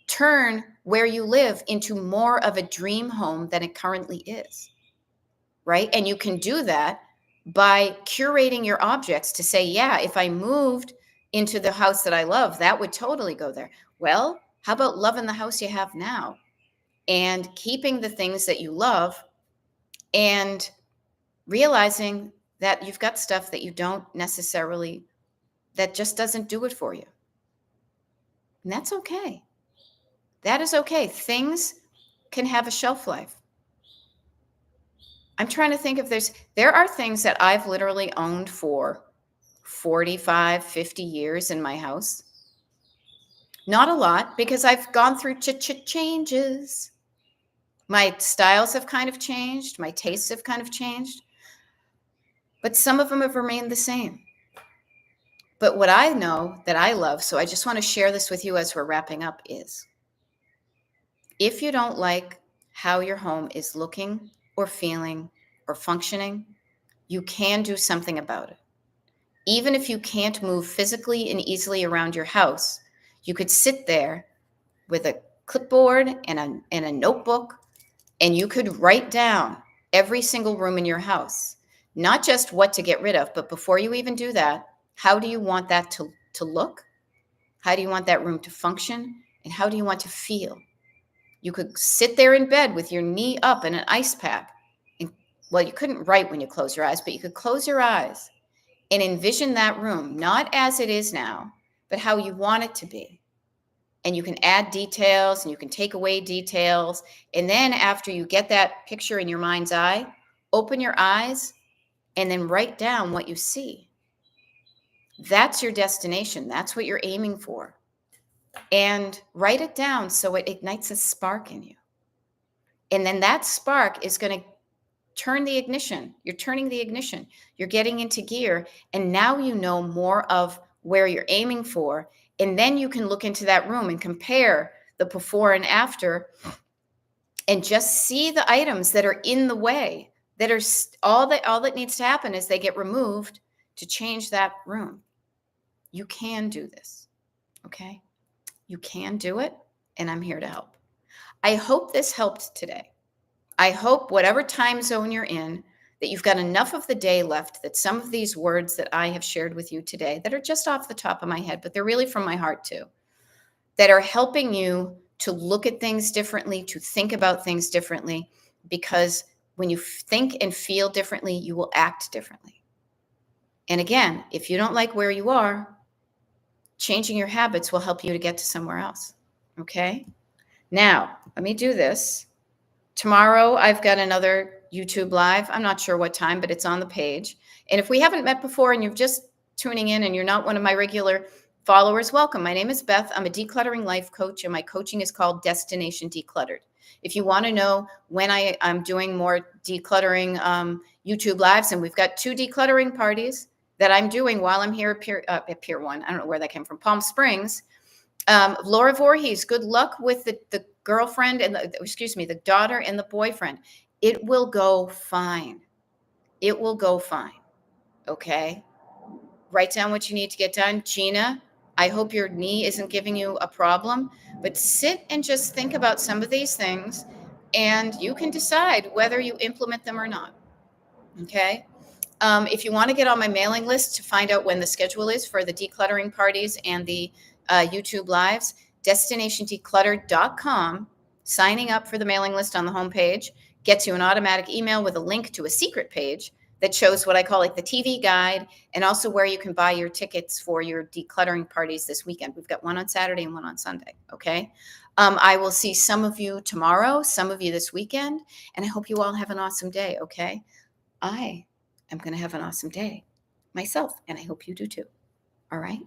turn where you live into more of a dream home than it currently is, right? And you can do that by curating your objects to say, yeah, if I moved into the house that I love, that would totally go there. Well, how about loving the house you have now and keeping the things that you love and realizing that you've got stuff that you don't necessarily, that just doesn't do it for you. And that's okay. That is okay. Things can have a shelf life. I'm trying to think if there are things that I've literally owned for 45, 50 years in my house. Not a lot, because I've gone through changes. My styles have kind of changed. My tastes have kind of changed. But some of them have remained the same. But what I know that I love, so I just want to share this with you as we're wrapping up, is if you don't like how your home is looking or feeling or functioning, you can do something about it. Even if you can't move physically and easily around your house, you could sit there with a clipboard and a notebook, and you could write down every single room in your house, not just what to get rid of, but before you even do that, how do you want that to look? How do you want that room to function? And how do you want to feel? You could sit there in bed with your knee up in an ice pack. And, well, you couldn't write when you close your eyes, but you could close your eyes and envision that room, not as it is now, but how you want it to be. And you can add details and you can take away details. And then after you get that picture in your mind's eye, open your eyes and then write down what you see. That's your destination. That's what you're aiming for. And write it down so it ignites a spark in you. And then that spark is going to turn the ignition. You're turning the ignition. You're getting into gear. And now you know more of where you're aiming for. And then you can look into that room and compare the before and after and just see the items that are in the way, that are all that needs to happen is they get removed to change that room. You can do this. Okay? You can do it, and I'm here to help. I hope this helped today. I hope whatever time zone you're in, that you've got enough of the day left that some of these words that I have shared with you today, that are just off the top of my head, but they're really from my heart too, that are helping you to look at things differently, to think about things differently, because when you think and feel differently, you will act differently. And again, if you don't like where you are, changing your habits will help you to get to somewhere else. Okay? Now, let me do this. Tomorrow, I've got another YouTube Live. I'm not sure what time, but it's on the page. And if we haven't met before and you're just tuning in and you're not one of my regular followers, welcome. My name is Beth. I'm a decluttering life coach, and my coaching is called Destination Decluttered. If you want to know when I'm doing more decluttering YouTube Lives, and we've got 2 decluttering parties that I'm doing while I'm here at Pier 1. I don't know where that came from, Palm Springs. Laura Voorhees, good luck with the girlfriend and the daughter and the boyfriend. It will go fine. It will go fine. Okay. Write down what you need to get done. Gina, I hope your knee isn't giving you a problem, but sit and just think about some of these things and you can decide whether you implement them or not. Okay. If you want to get on my mailing list to find out when the schedule is for the decluttering parties and the YouTube lives, destinationdecluttered.com, signing up for the mailing list on the homepage gets you an automatic email with a link to a secret page that shows what I call like the TV guide, and also where you can buy your tickets for your decluttering parties this weekend. We've got one on Saturday and one on Sunday. Okay. I will see some of you tomorrow, some of you this weekend, and I hope you all have an awesome day. Okay. I'm going to have an awesome day myself, and I hope you do too. All right.